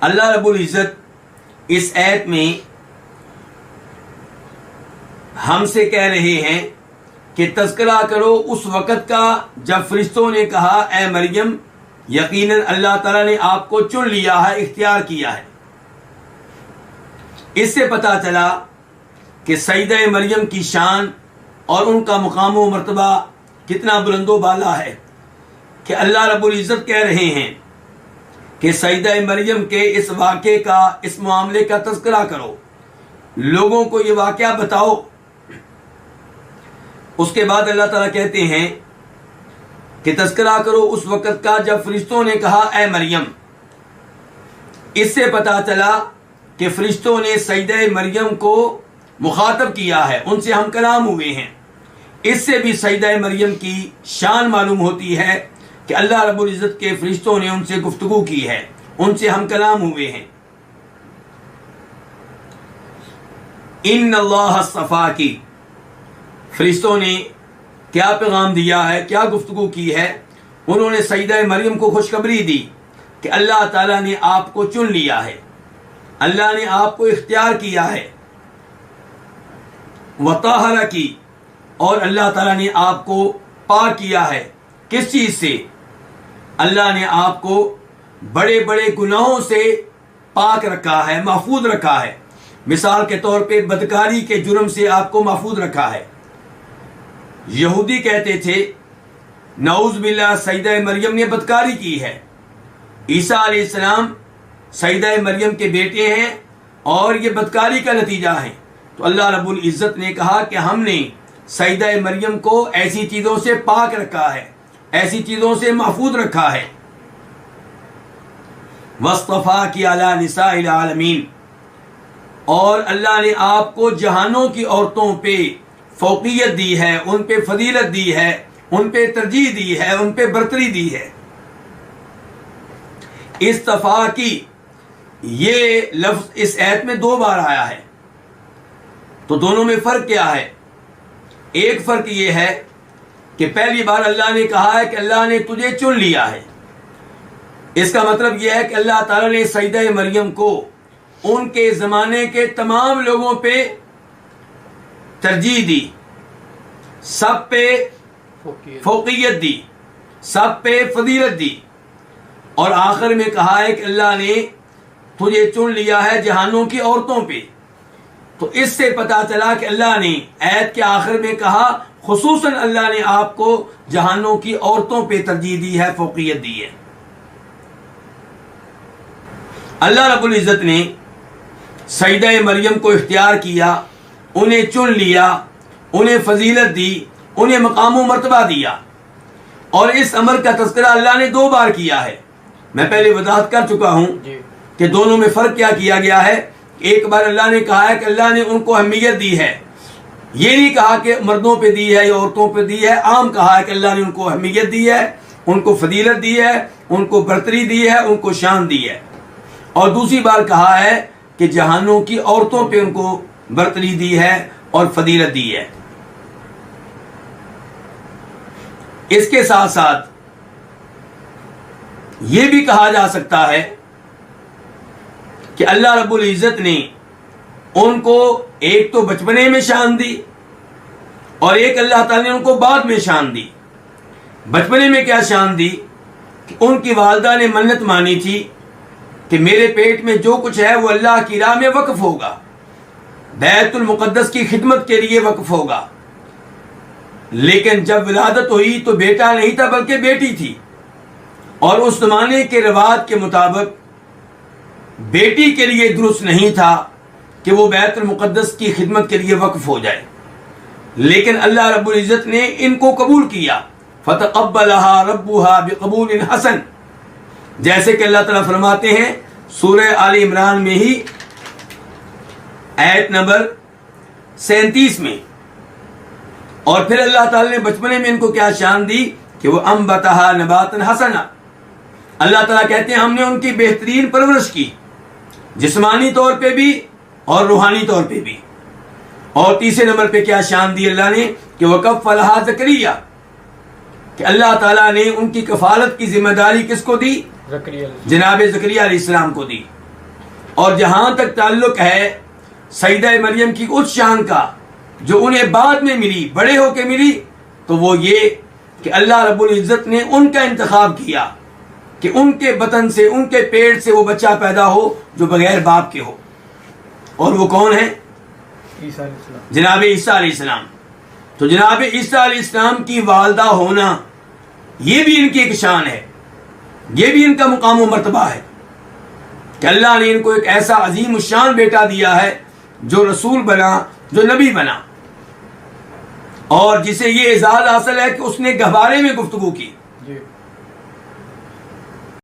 اللہ رب العزت اس آیت میں ہم سے کہہ رہے ہیں کہ تذکرہ کرو اس وقت کا جب فرشتوں نے کہا اے مریم یقیناً اللہ تعالیٰ نے آپ کو چن لیا ہے، اختیار کیا ہے۔ اس سے پتہ چلا کہ سیدہ مریم کی شان اور ان کا مقام و مرتبہ کتنا بلند و بالا ہے کہ اللہ رب العزت کہہ رہے ہیں کہ سیدہ مریم کے اس واقعے کا، اس معاملے کا تذکرہ کرو، لوگوں کو یہ واقعہ بتاؤ۔ اس کے بعد اللہ تعالیٰ کہتے ہیں کہ تذکرہ کرو اس وقت کا جب فرشتوں نے کہا اے مریم۔ اس سے پتہ چلا کہ فرشتوں نے سیدہ مریم کو مخاطب کیا ہے، ان سے ہم کلام ہوئے ہیں۔ اس سے بھی سیدہ مریم کی شان معلوم ہوتی ہے کہ اللہ رب العزت کے فرشتوں نے ان سے گفتگو کی ہے، ان سے ہم کلام ہوئے ہیں۔ ان اللہ اصطفیٰ کی فرشتوں نے کیا پیغام دیا ہے، کیا گفتگو کی ہے؟ انہوں نے سیدہ مریم کو خوشخبری دی کہ اللہ تعالیٰ نے آپ کو چن لیا ہے، اللہ نے آپ کو اختیار کیا ہے۔ وطہر کی، اور اللہ تعالیٰ نے آپ کو پاک کیا ہے۔ کس چیز سے؟ اللہ نے آپ کو بڑے بڑے گناہوں سے پاک رکھا ہے، محفوظ رکھا ہے۔ مثال کے طور پہ بدکاری کے جرم سے آپ کو محفوظ رکھا ہے۔ یہودی کہتے تھے نعوذ باللہ سیدہ مریم نے بدکاری کی ہے۔ عیسیٰ علیہ السلام سیدہ مریم کے بیٹے ہیں اور یہ بدکاری کا نتیجہ ہے۔ تو اللہ رب العزت نے کہا کہ ہم نے سیدہ مریم کو ایسی چیزوں سے پاک رکھا ہے، ایسی چیزوں سے محفوظ رکھا ہے۔ وَاصْطَفَاكِ عَلَىٰ نِسَاءِ الْعَالَمِينَ، اور اللہ نے آپ کو جہانوں کی عورتوں پہ فوقیت دی ہے، ان پہ فضیلت دی ہے، ان پہ ترجیح دی ہے، ان پہ برتری دی ہے۔ اصطفیٰ کی یہ لفظ اس آیت میں 2 بار آیا ہے، تو دونوں میں فرق کیا ہے؟ ایک فرق یہ ہے کہ پہلی بار اللہ نے کہا ہے کہ اللہ نے تجھے چن لیا ہے۔ اس کا مطلب یہ ہے کہ اللہ تعالیٰ نے سیدہ مریم کو ان کے زمانے کے تمام لوگوں پہ ترجیح دی، سب پہ فوقیت دی، سب پہ فضیلت دی، اور آخر میں کہا ہے کہ اللہ نے تجھے چن لیا ہے جہانوں کی عورتوں پہ۔ تو اس سے پتہ چلا کہ اللہ نے آیت کے آخر میں کہا خصوصاً اللہ نے آپ کو جہانوں کی عورتوں پہ ترجیح دی ہے، فوقیت دی ہے۔ اللہ رب العزت نے سیدہ مریم کو اختیار کیا، انہیں چن لیا، انہیں فضیلت دی، انہیں مقام و مرتبہ دیا، اور اس امر کا تذکرہ اللہ نے 2 بار کیا ہے۔ میں پہلے وضاحت کر چکا ہوں کہ دونوں میں فرق کیا کیا گیا ہے۔ ایک بار اللہ نے کہا ہے کہ اللہ نے ان کو اہمیت دی ہے، یہ نہیں کہا کہ مردوں پہ دی ہے یا عورتوں پہ دی ہے، عام کہا ہے کہ اللہ نے ان کو اہمیت دی ہے، ان کو فضیلت دی ہے، ان کو برتری دی ہے، ان کو شان دی ہے۔ اور دوسری بار کہا ہے کہ جہانوں کی عورتوں پہ ان کو برتری دی ہے اور فضیلت دی ہے۔ اس کے ساتھ ساتھ یہ بھی کہا جا سکتا ہے کہ اللہ رب العزت نے ان کو ایک تو بچپنے میں شان دی اور ایک اللہ تعالی نے ان کو بعد میں شان دی۔ بچپنے میں کیا شان دی کہ ان کی والدہ نے منت مانی تھی کہ میرے پیٹ میں جو کچھ ہے وہ اللہ کی راہ میں وقف ہوگا، بیت المقدس کی خدمت کے لیے وقف ہوگا۔ لیکن جب ولادت ہوئی تو بیٹا نہیں تھا بلکہ بیٹی تھی، اور اس زمانے کے رواج کے مطابق بیٹی کے لیے درست نہیں تھا کہ وہ بیت المقدس کی خدمت کے لیے وقف ہو جائے، لیکن اللہ رب العزت نے ان کو قبول کیا۔ فتقبلها ربها بقبول حسن، جیسے کہ اللہ تعالیٰ فرماتے ہیں سورہ آل عمران میں ہی آیت نمبر 37 میں، اور پھر اللہ تعالیٰ نے بچپنے میں ان کو کیا شان دی کہ وہ انبتها نباتا حسنا۔ اللہ تعالیٰ کہتے ہیں ہم نے ان کی بہترین پرورش کی، جسمانی طور پہ بھی اور روحانی طور پہ بھی۔ اور تیسرے نمبر پہ کیا شان دی اللہ نے کہ وکفلها زکریا، کہ اللہ تعالیٰ نے ان کی کفالت کی ذمہ داری کس کو دی؟ جناب زکریا علیہ السلام کو دی۔ اور جہاں تک تعلق ہے سیدہ مریم کی اس شان کا جو انہیں بعد میں ملی، بڑے ہو کے ملی، تو وہ یہ کہ اللہ رب العزت نے ان کا انتخاب کیا کہ ان کے بطن سے، ان کے پیٹ سے وہ بچہ پیدا ہو جو بغیر باپ کے ہو. اور وہ کون ہے؟ عیسیٰ علیہ السلام. جناب عیسیٰ علیہ السلام. تو جناب عیسیٰ علیہ السلام کی والدہ ہونا یہ بھی ان کی ایک شان ہے، یہ بھی ان کا مقام و مرتبہ ہے کہ اللہ نے ان کو ایک ایسا عظیم الشان بیٹا دیا ہے جو رسول بنا، جو نبی بنا، اور جسے یہ اعزاز حاصل ہے کہ اس نے گہوارے میں گفتگو کی.